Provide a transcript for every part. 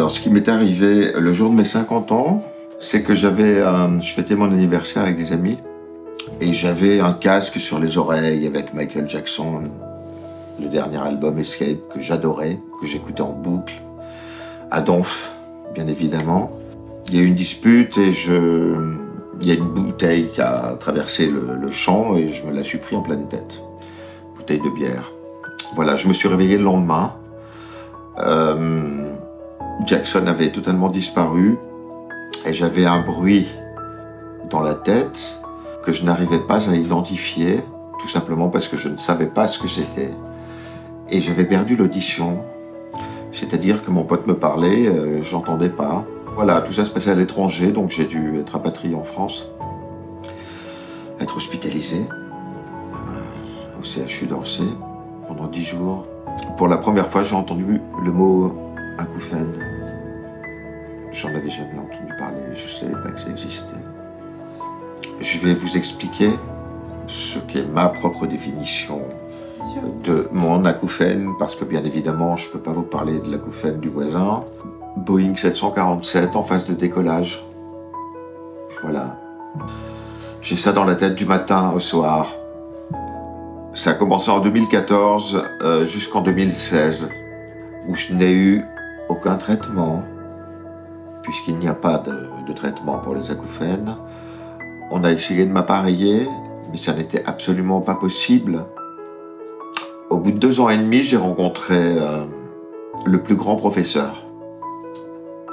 Alors, ce qui m'est arrivé le jour de mes 50 ans, c'est que je fêtais mon anniversaire avec des amis et j'avais un casque sur les oreilles avec Michael Jackson, le dernier album Escape que j'adorais, que j'écoutais en boucle, à Donf, bien évidemment. Il y a eu une dispute et il y a une bouteille qui a traversé le champ et je me la suis pris en pleine tête. Bouteille de bière. Voilà, je me suis réveillé le lendemain. Jackson avait totalement disparu et j'avais un bruit dans la tête que je n'arrivais pas à identifier, tout simplement parce que je ne savais pas ce que c'était. Et j'avais perdu l'audition, c'est-à-dire que mon pote me parlait, je n'entendais pas. Voilà, tout ça se passait à l'étranger, donc j'ai dû être rapatrié en France, être hospitalisé au CHU d'Orsay pendant 10 jours. Pour la première fois, j'ai entendu le mot acouphène. J'en avais jamais entendu parler, je ne savais pas que ça existait. Je vais vous expliquer ce qu'est ma propre définition de mon acouphène, parce que bien évidemment, je ne peux pas vous parler de l'acouphène du voisin. Boeing 747 en phase de décollage. Voilà. J'ai ça dans la tête du matin au soir. Ça a commencé en 2014 jusqu'en 2016, où je n'ai eu aucun traitement, puisqu'il n'y a pas de traitement pour les acouphènes. On a essayé de m'appareiller, mais ça n'était absolument pas possible. Au bout de 2 ans et demi, j'ai rencontré le plus grand professeur.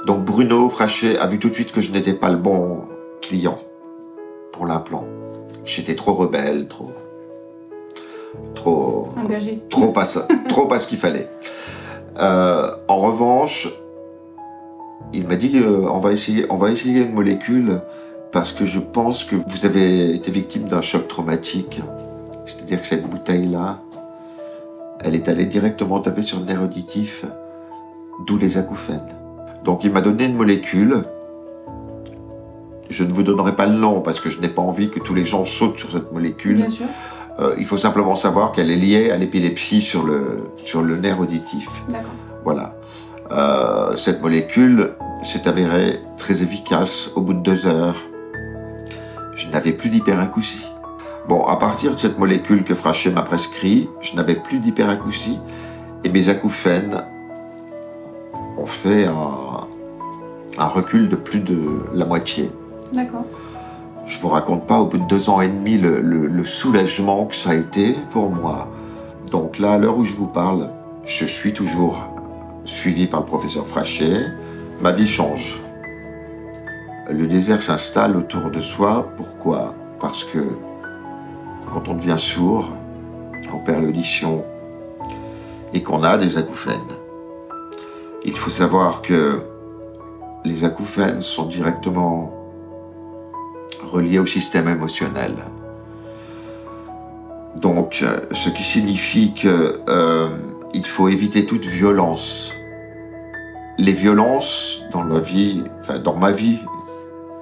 Donc Bruno Frachet a vu tout de suite que je n'étais pas le bon client pour l'implant. J'étais trop rebelle, trop engagé, trop pas ce qu'il fallait. En revanche, il m'a dit on va essayer une molécule parce que je pense que vous avez été victime d'un choc traumatique. C'est-à-dire que cette bouteille-là, elle est allée directement taper sur le nerf auditif, d'où les acouphènes. Donc il m'a donné une molécule. Je ne vous donnerai pas le nom parce que je n'ai pas envie que tous les gens sautent sur cette molécule. Bien sûr. Il faut simplement savoir qu'elle est liée à l'épilepsie sur le nerf auditif. D'accord. Voilà. Cette molécule s'est avérée très efficace au bout de 2 heures. Je n'avais plus d'hyperacousie. Bon, à partir de cette molécule que Frachet m'a prescrit, je n'avais plus d'hyperacousie et mes acouphènes ont fait un recul de plus de la moitié. D'accord. Je vous raconte pas, au bout de 2 ans et demi, le soulagement que ça a été pour moi. Donc là, à l'heure où je vous parle, je suis toujours suivi par le professeur Frachet. Ma vie change. Le désert s'installe autour de soi. Pourquoi? Parce que quand on devient sourd, qu'on perd l'audition et qu'on a des acouphènes, il faut savoir que les acouphènes sont directement reliés au système émotionnel. Donc, ce qui signifie qu'il faut éviter toute violence. Les violences dans ma vie,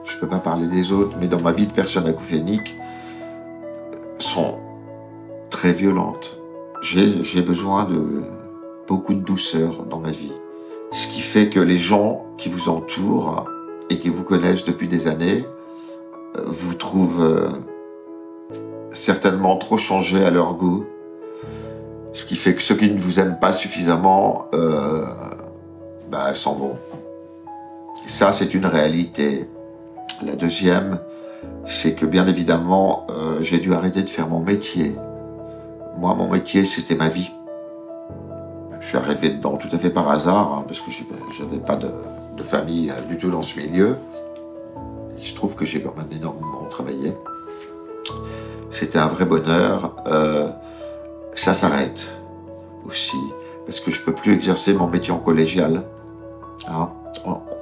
je ne peux pas parler des autres, mais dans ma vie de personne acouphénique, sont très violentes. J'ai besoin de beaucoup de douceur dans ma vie. Ce qui fait que les gens qui vous entourent et qui vous connaissent depuis des années vous trouvent certainement trop changé à leur goût. Ce qui fait que ceux qui ne vous aiment pas suffisamment s'en vont. Ça, c'est une réalité. La deuxième, c'est que bien évidemment, j'ai dû arrêter de faire mon métier. Moi, mon métier, c'était ma vie. Je suis arrivé dedans tout à fait par hasard, parce que je n'avais pas de famille du tout dans ce milieu. Il se trouve que j'ai quand même énormément travaillé. C'était un vrai bonheur. Ça s'arrête aussi, parce que je ne peux plus exercer mon métier en collégial. Hein?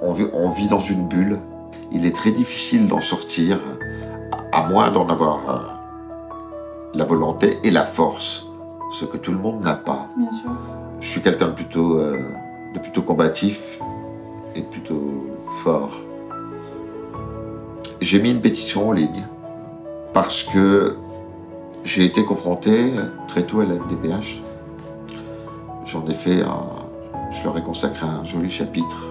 On vit dans une bulle. Il est très difficile d'en sortir, à moins d'en avoir la volonté et la force, ce que tout le monde n'a pas. Bien sûr. Je suis quelqu'un de plutôt combatif et de plutôt fort. J'ai mis une pétition en ligne parce que j'ai été confronté très tôt à la MDPH. J'en ai fait je leur ai consacré un joli chapitre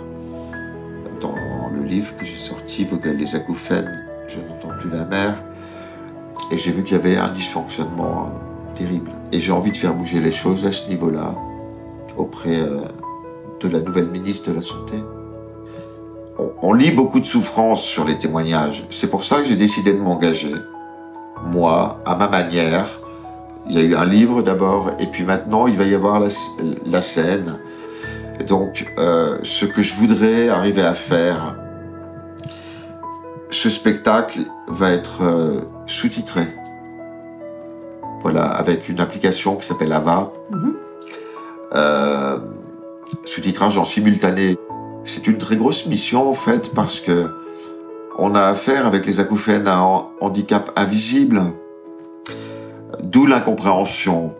livre que j'ai sorti, Vogel les acouphènes, je n'entends plus la mer. Et j'ai vu qu'il y avait un dysfonctionnement terrible. Et j'ai envie de faire bouger les choses à ce niveau-là, auprès de la nouvelle ministre de la Santé. On lit beaucoup de souffrances sur les témoignages. C'est pour ça que j'ai décidé de m'engager. Moi, à ma manière. Il y a eu un livre d'abord, et puis maintenant, il va y avoir la scène. Et donc, ce que je voudrais arriver à faire, ce spectacle va être sous-titré. Voilà, avec une application qui s'appelle Ava. Sous-titrage en simultané. C'est une très grosse mission, en fait, parce que on a affaire avec les acouphènes à un handicap invisible. D'où l'incompréhension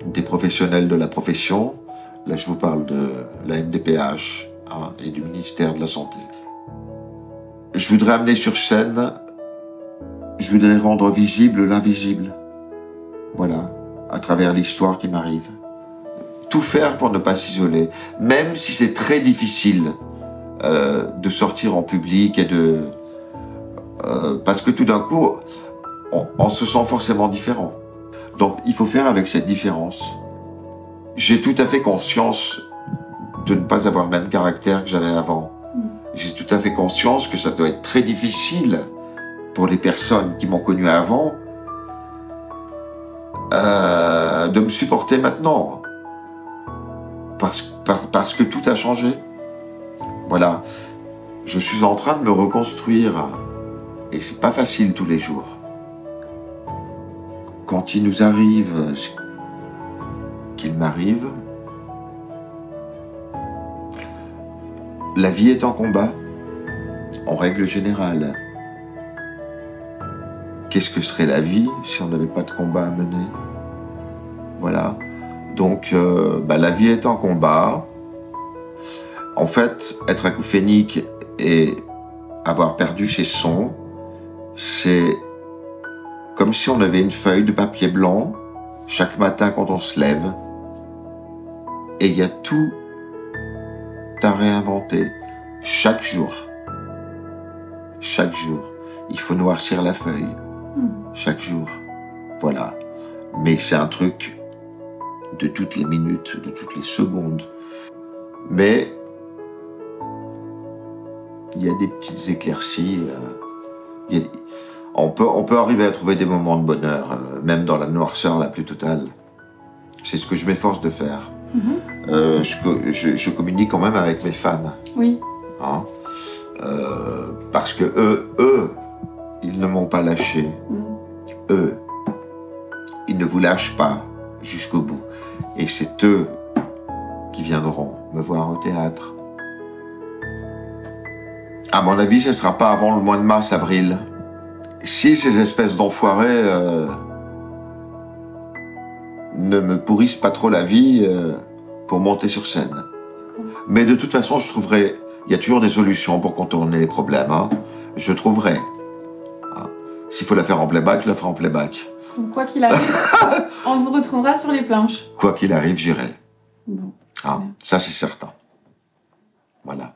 des professionnels de la profession. Là, je vous parle de la MDPH et du ministère de la Santé. Je voudrais amener sur scène, je voudrais rendre visible l'invisible. Voilà, à travers l'histoire qui m'arrive. Tout faire pour ne pas s'isoler, même si c'est très difficile de sortir en public et de... parce que tout d'un coup, on se sent forcément différent. Donc, il faut faire avec cette différence. J'ai tout à fait conscience de ne pas avoir le même caractère que j'avais avant. J'ai tout à fait conscience que ça doit être très difficile pour les personnes qui m'ont connu avant de me supporter maintenant. Parce que tout a changé. Voilà. Je suis en train de me reconstruire. Et c'est pas facile tous les jours. Quand il nous arrive ce qu'il m'arrive, la vie est en combat, en règle générale. Qu'est-ce que serait la vie si on n'avait pas de combat à mener? Voilà. Donc, la vie est en combat. En fait, être acouphénique et avoir perdu ses sons, c'est comme si on avait une feuille de papier blanc chaque matin quand on se lève. Et il y a tout à réinventer chaque jour. Chaque jour. Il faut noircir la feuille. Chaque jour. Voilà. Mais c'est un truc de toutes les minutes, de toutes les secondes. Mais il y a des petites éclaircies. On peut arriver à trouver des moments de bonheur, même dans la noirceur la plus totale. C'est ce que je m'efforce de faire. Je communique quand même avec mes fans. Oui. Hein, parce que eux, ils ne m'ont pas lâché. Eux, ils ne vous lâchent pas jusqu'au bout. Et c'est eux qui viendront me voir au théâtre. À mon avis, ce ne sera pas avant le mois de mars-avril. Si ces espèces d'enfoirés ne me pourrissent pas trop la vie pour monter sur scène. Mais de toute façon, je trouverai... Il y a toujours des solutions pour contourner les problèmes. Hein. Je trouverai. Hein. S'il faut la faire en playback, je la ferai en playback. Donc, quoi qu'il arrive, on vous retrouvera sur les planches. Quoi qu'il arrive, j'irai. Bon. Hein. Ça, c'est certain. Voilà.